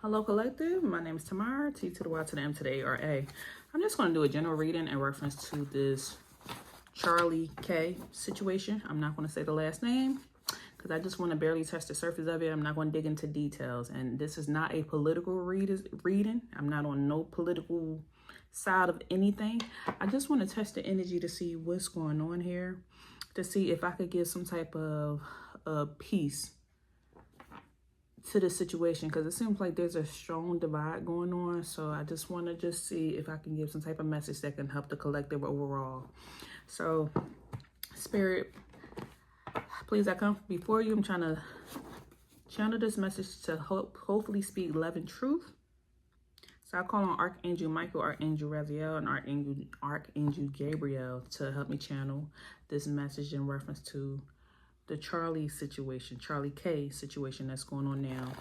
Hello, collective. My name is Tamara, T to the Y to the M to the A or A. I'm just going to do a general reading in reference to this Charlie K situation. I'm not going to say the last name because I just want to barely touch the surface of it. I'm not going to dig into details. And this is not a political reading. I'm not on no political side of anything. I just want to touch the energy to see what's going on here, to see if I could give some type of peace to the situation, because it seems like there's a strong divide going on. So I just want to just see if I can give some type of message that can help the collective overall. So Spirit, please, I come before you. I'm trying to channel this message to hopefully speak love and truth. So I call on Archangel Michael, Archangel Raziel, and Archangel Gabriel to help me channel this message in reference to the Charlie K situation that's going on now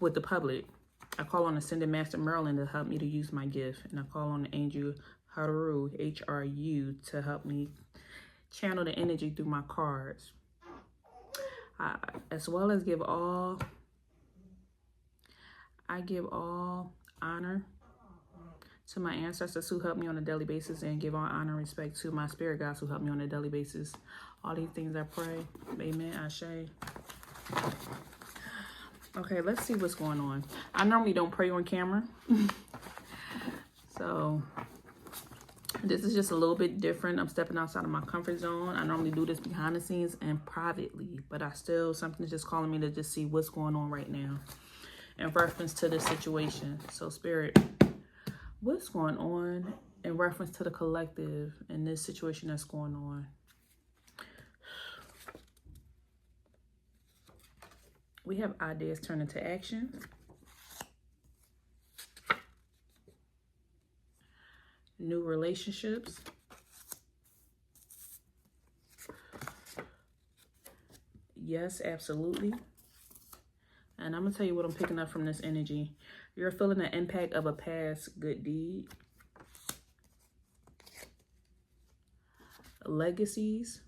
with the public. I call on Ascended Master Merlin to help me to use my gift. And I call on the Angel Haru, HRU, to help me channel the energy through my cards. As well as I give all honor to my ancestors who help me on a daily basis, and give all honor and respect to my spirit guides who help me on a daily basis. All these things I pray. Amen. Ashe. Okay, let's see what's going on. I normally don't pray on camera. So this is just a little bit different. I'm stepping outside of my comfort zone. I normally do this behind the scenes and privately, but something's just calling me to just see what's going on right now in reference to this situation. So Spirit, what's going on in reference to the collective and this situation that's going on? We have ideas turn into action. New relationships. Yes, absolutely. And I'm going to tell you what I'm picking up from this energy. You're feeling the impact of a past good deed. Legacies.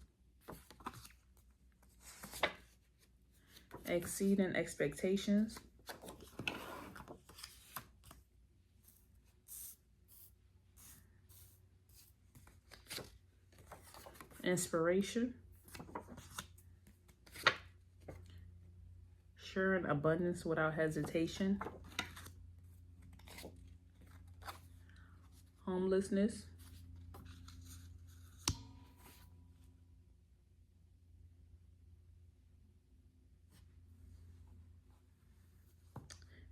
Exceeding expectations. Inspiration. Sharing abundance without hesitation. Homelessness.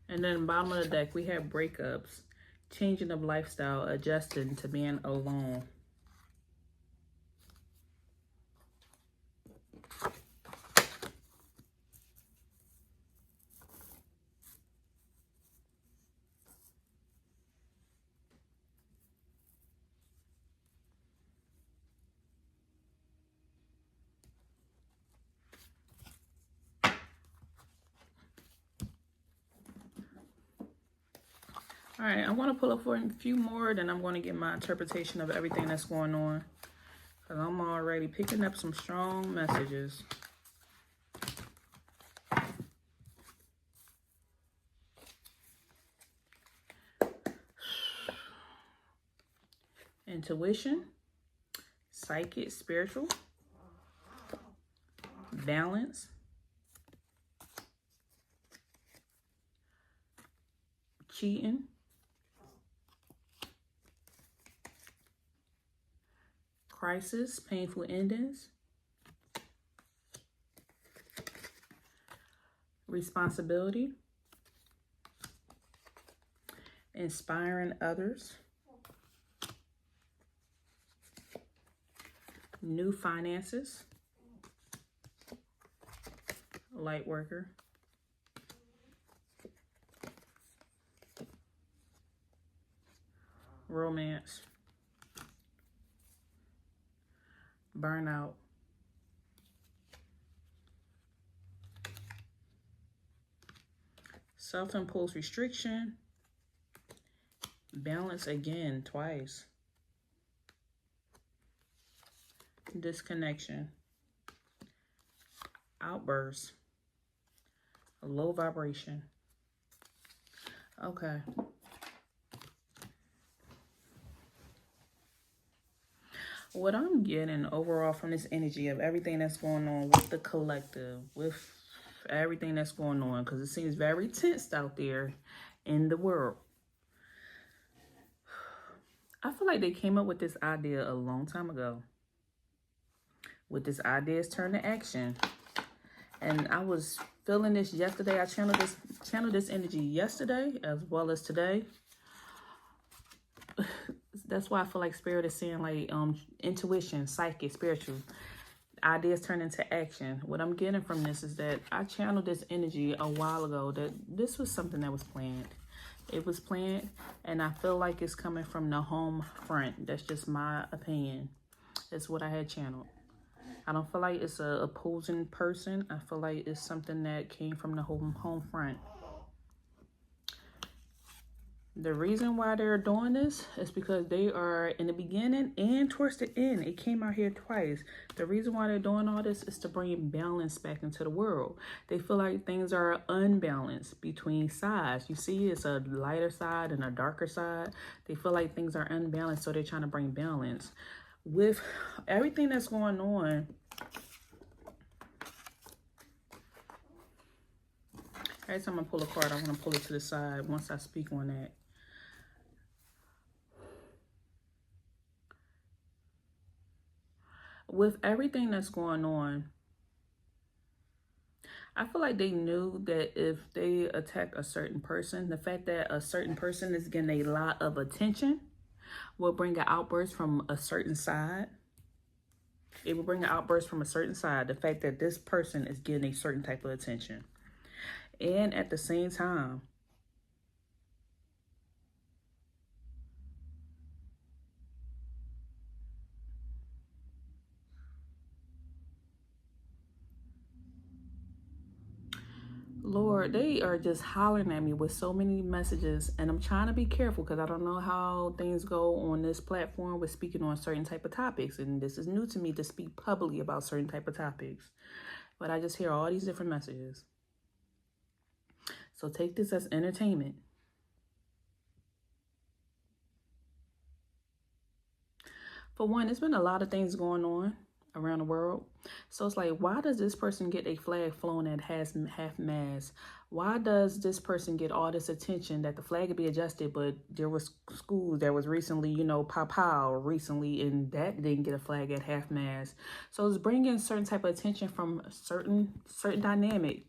And then bottom of the deck, we have breakups, changing of lifestyle, adjusting to being alone. All right, I'm going to pull up for a few more, then I'm going to get my interpretation of everything that's going on, because I'm already picking up some strong messages. Intuition, psychic, spiritual, balance, cheating, crisis, painful endings, responsibility, inspiring others, new finances, light worker, romance, burnout, self-imposed restriction, balance again twice, disconnection, outbursts, low vibration, Okay. What I'm getting overall from this energy of everything that's going on with the collective, with everything that's going on, because it seems very tensed out there in the world. I feel like they came up with this idea a long time ago. With this idea is turn to action. And I was feeling this yesterday. I channeled this energy yesterday as well as today. That's why I feel like spirit is saying like intuition, psychic, spiritual. Ideas turn into action. What I'm getting from this is that I channeled this energy a while ago that this was something that was planned. It was planned, and I feel like it's coming from the home front. That's just my opinion. It's what I had channeled. I don't feel like it's a opposing person. I feel like it's something that came from the home front. The reason why they're doing this is because they are in the beginning and towards the end. It came out here twice. The reason why they're doing all this is to bring balance back into the world. They feel like things are unbalanced between sides. You see, it's a lighter side and a darker side. They feel like things are unbalanced, so they're trying to bring balance. With everything that's going on, every time I pull a card, I want to pull it to the side once I speak on that. With everything that's going on, I feel like they knew that if they attack a certain person, the fact that a certain person is getting a lot of attention will bring an outburst from a certain side. It will bring an outburst from a certain side. The fact that this person is getting a certain type of attention. And at the same time, Lord, they are just hollering at me with so many messages, and I'm trying to be careful because I don't know how things go on this platform with speaking on certain type of topics, and this is new to me to speak publicly about certain type of topics. But I just hear all these different messages. So take this as entertainment. For one, there's been a lot of things going on around the world. So it's like, why does this person get a flag flown at half mast? Why does this person get all this attention that the flag could be adjusted, but there was schools that was recently, you know, pow recently, and that didn't get a flag at half mast. So it's bringing certain type of attention from certain dynamic,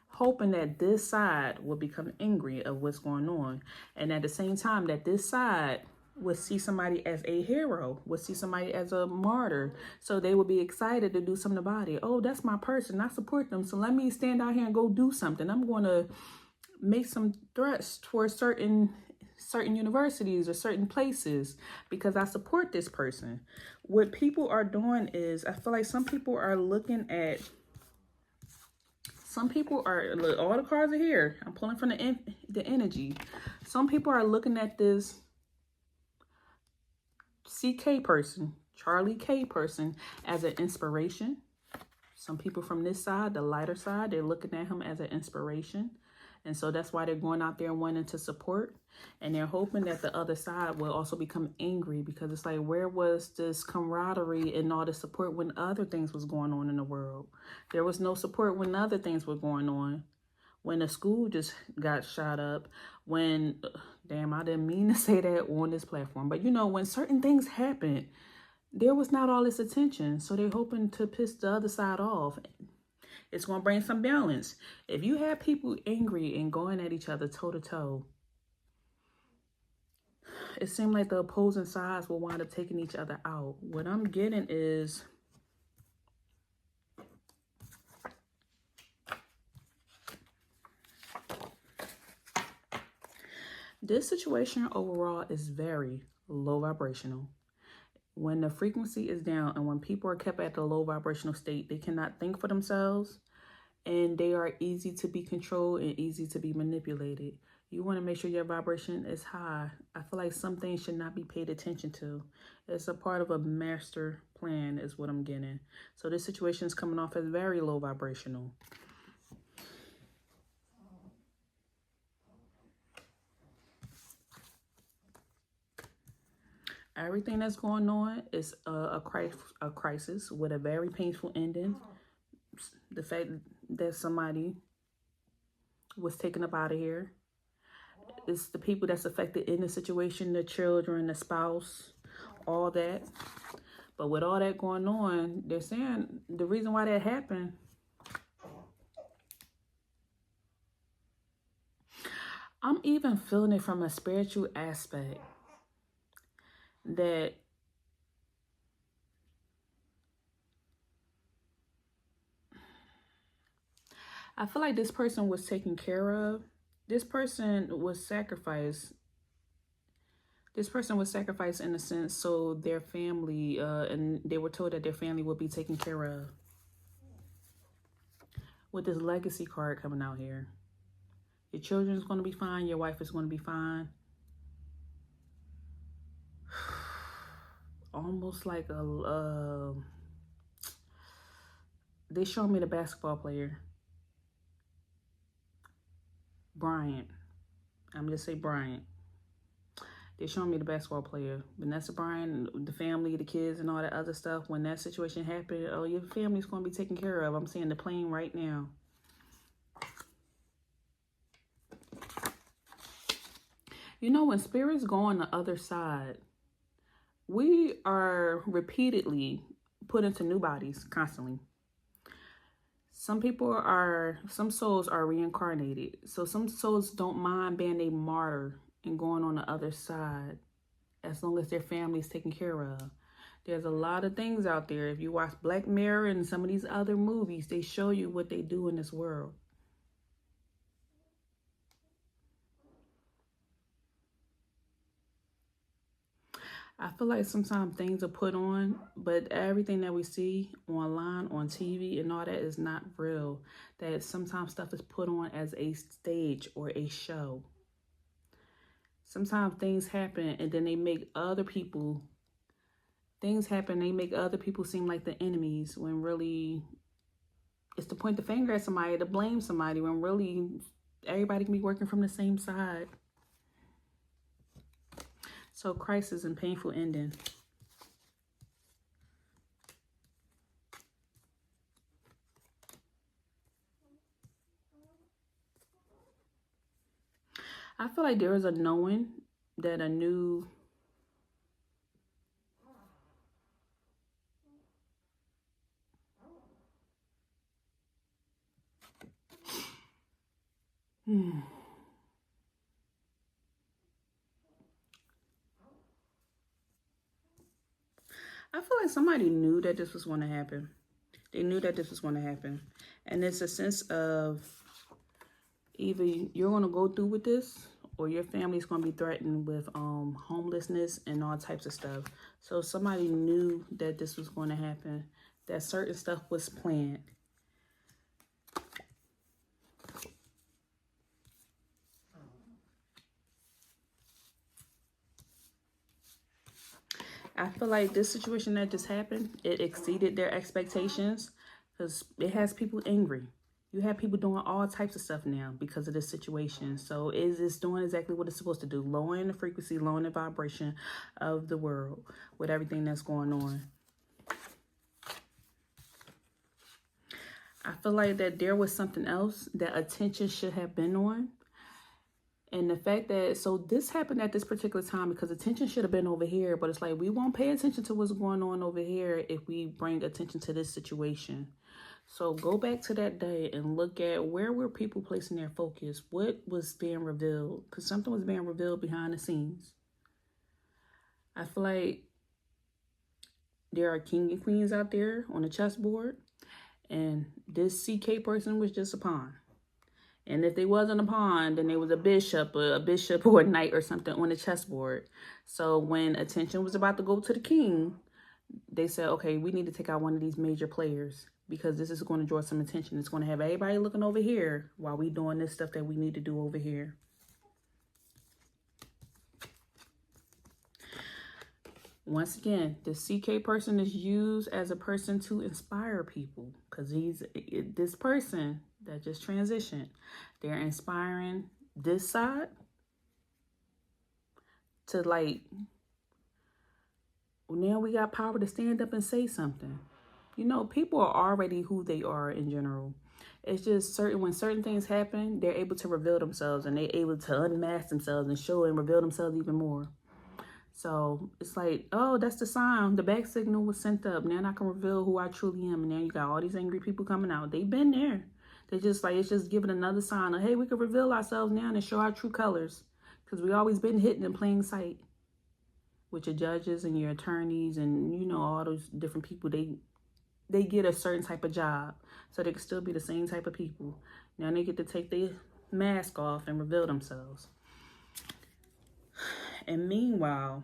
hoping that this side will become angry of what's going on. And at the same time that this side would see somebody as a hero, would see somebody as a martyr. So they would be excited to do something about it. Oh, that's my person. I support them. So let me stand out here and go do something. I'm going to make some threats towards certain universities or certain places because I support this person. What people are doing is, I feel like some people are looking at, look, all the cards are here. I'm pulling from the energy. Some people are looking at this CK person, Charlie K person, as an inspiration. Some people from this side, the lighter side, they're looking at him as an inspiration. And so that's why they're going out there wanting to support. And they're hoping that the other side will also become angry, because it's like, where was this camaraderie and all the support when other things was going on in the world? There was no support when other things were going on. When a school just got shot up, when, damn, I didn't mean to say that on this platform, but you know, when certain things happen, there was not all this attention. So they're hoping to piss the other side off. It's going to bring some balance. If you have people angry and going at each other toe to toe, it seemed like the opposing sides will wind up taking each other out. What I'm getting is, this situation overall is very low vibrational. When the frequency is down and when people are kept at the low vibrational state, they cannot think for themselves, and they are easy to be controlled and easy to be manipulated. You want to make sure your vibration is high. I feel like some things should not be paid attention to. It's a part of a master plan is what I'm getting. So this situation is coming off as very low vibrational. Everything that's going on is a crisis with a very painful ending. The fact that somebody was taken up out of here. It's the people that's affected in the situation, the children, the spouse, all that. But with all that going on, they're saying the reason why that happened, I'm even feeling it from a spiritual aspect, that I feel like this person was taken care of. This person was sacrificed. This person was sacrificed in a sense so their family, and they were told that their family would be taken care of. With this legacy card coming out here. Your children's going to be fine. Your wife is going to be fine. Almost like they showed me the basketball player. Bryant. I'm going to say Bryant. They showed me the basketball player. Vanessa Bryant, the family, the kids, and all that other stuff. When that situation happened, oh, your family's going to be taken care of. I'm seeing the plane right now. You know, when spirits go on the other side, we are repeatedly put into new bodies constantly. Some souls are reincarnated. So some souls don't mind being a martyr and going on the other side as long as their family is taken care of. There's a lot of things out there. If you watch Black Mirror and some of these other movies, they show you what they do in this world. I feel like sometimes things are put on, but everything that we see online, on TV and all that is not real. That sometimes stuff is put on as a stage or a show. Sometimes things happen and then they make other people, they make other people seem like the enemies when really it's to point the finger at somebody, to blame somebody, when really everybody can be working from the same side. So crisis and painful ending. I feel like there is a knowing that a new I feel like somebody knew that this was going to happen. They knew that this was going to happen. And it's a sense of either you're going to go through with this or your family's going to be threatened with homelessness and all types of stuff. So somebody knew that this was going to happen, that certain stuff was planned. I feel like this situation that just happened, it exceeded their expectations because it has people angry. You have people doing all types of stuff now because of this situation. So it's doing exactly what it's supposed to do. Lowering the frequency, lowering the vibration of the world with everything that's going on. I feel like that there was something else that attention should have been on. And the fact that, so this happened at this particular time because attention should have been over here, but it's like we won't pay attention to what's going on over here if we bring attention to this situation. So go back to that day and look at where were people placing their focus? What was being revealed? Because something was being revealed behind the scenes. I feel like there are king and queens out there on the chessboard, and this CK person was just a pawn. And if they wasn't a pawn, then there was a bishop or a knight or something on the chessboard. So when attention was about to go to the king, they said, okay, we need to take out one of these major players because this is going to draw some attention. It's going to have everybody looking over here while we doing this stuff that we need to do over here. Once again, the CK person is used as a person to inspire people because this person that just transitioned. They're inspiring this side to like now we got power to stand up and say something. You know, people are already who they are in general. It's just when certain things happen, they're able to reveal themselves, and they're able to unmask themselves and show and reveal themselves even more. So it's like, oh, that's the sign. The back signal was sent up. Now I can reveal who I truly am. And now you got all these angry people coming out. They've been there. They just like, it's just giving another sign of, hey, we can reveal ourselves now and show our true colors. Because we always been hidden in plain sight. With your judges and your attorneys and, you know, all those different people, they get a certain type of job. So they can still be the same type of people. Now they get to take their mask off and reveal themselves. And meanwhile,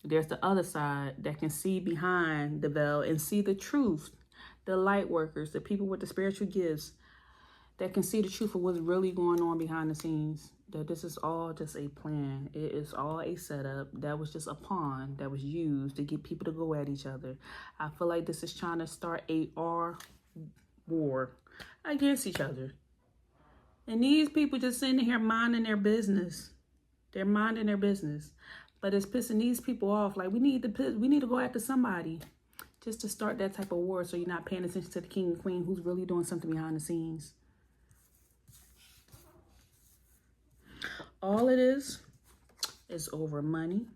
there's the other side that can see behind the veil and see the truth. The light workers, the people with the spiritual gifts that can see the truth of what's really going on behind the scenes. That this is all just a plan. It is all a setup. That was just a pawn that was used to get people to go at each other. I feel like this is trying to start a war against each other. And these people just sitting here minding their business. They're minding their business. But it's pissing these people off. Like, we need to go after somebody just to start that type of war, so you're not paying attention to the king and queen who's really doing something behind the scenes. All it is over money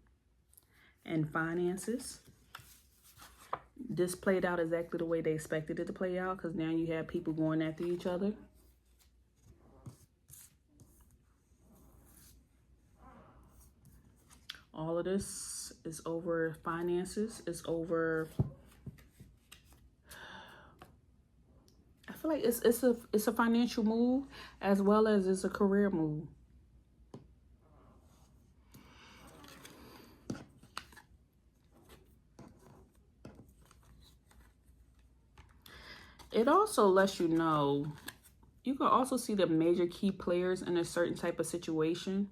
and finances. This played out exactly the way they expected it to play out, because now you have people going after each other. All of this is over finances. It's over. I feel like it's a financial move as well as it's a career move. It also lets you know, you can also see the major key players in a certain type of situation.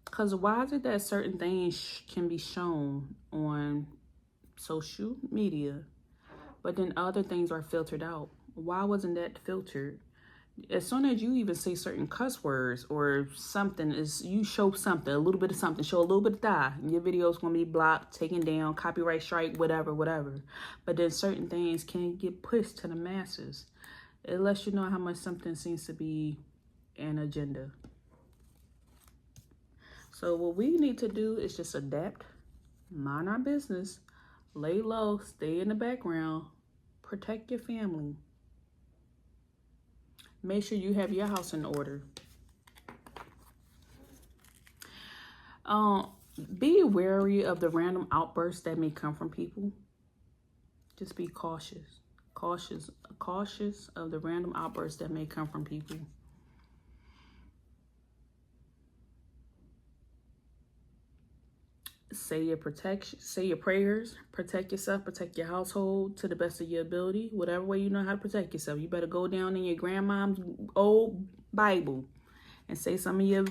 Because why is it that certain things can be shown on social media, but then other things are filtered out? Why wasn't that filtered? As soon as you even say certain cuss words or something, you show something, a little bit of something, show a little bit of that, your video is going to be blocked, taken down, copyright strike, whatever. But then certain things can get pushed to the masses. It lets you know how much something seems to be an agenda. So what we need to do is just adapt, mind our business, lay low, stay in the background, protect your family. Make sure you have your house in order. Be wary of the random outbursts that may come from people. Just be cautious. Cautious of the random outbursts that may come from people. Say your prayers, protect yourself, protect your household to the best of your ability. Whatever way you know how to protect yourself. You better go down in your grandmom's old Bible and say some of your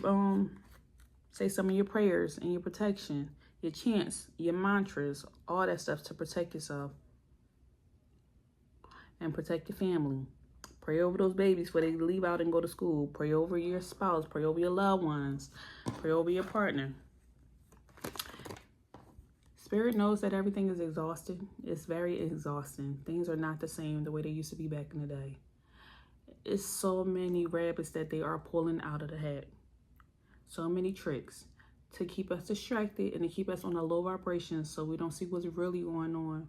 prayers and your protection, your chants, your mantras, all that stuff to protect yourself and protect your family. Pray over those babies before they leave out and go to school. Pray over your spouse, pray over your loved ones, pray over your partner. Spirit knows that everything is exhausting. It's very exhausting. Things are not the same the way they used to be back in the day. It's so many rabbits that they are pulling out of the hat. So many tricks to keep us distracted and to keep us on a low vibration so we don't see what's really going on.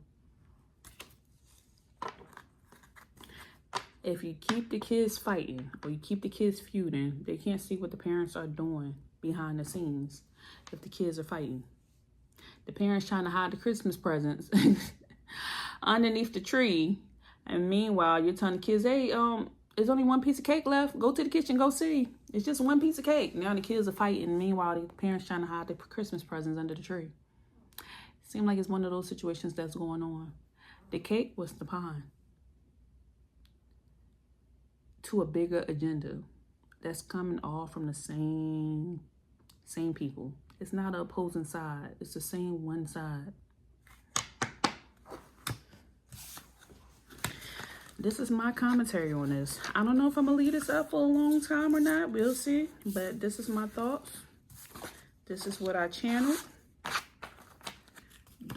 If you keep the kids fighting or you keep the kids feuding, they can't see what the parents are doing behind the scenes if the kids are fighting. The parents trying to hide the Christmas presents underneath the tree. And meanwhile, you're telling the kids, hey, there's only one piece of cake left. Go to the kitchen, go see. It's just one piece of cake. Now the kids are fighting. Meanwhile, the parents trying to hide the Christmas presents under the tree. It seems like it's one of those situations that's going on. The cake was the pawn to a bigger agenda that's coming all from the same people. It's not an opposing side. It's the same one side. This is my commentary on this. I don't know if I'm going to leave this up for a long time or not. We'll see. But this is my thoughts. This is what I channeled.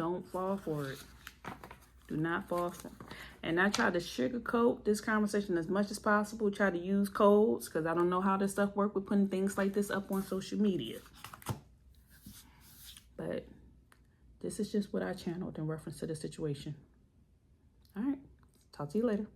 don't fall for it. Do not fall for it. And I try to sugarcoat this conversation as much as possible. Try to use codes because I don't know how this stuff works with putting things like this up on social media. But this is just what I channeled in reference to the situation. All right. Talk to you later.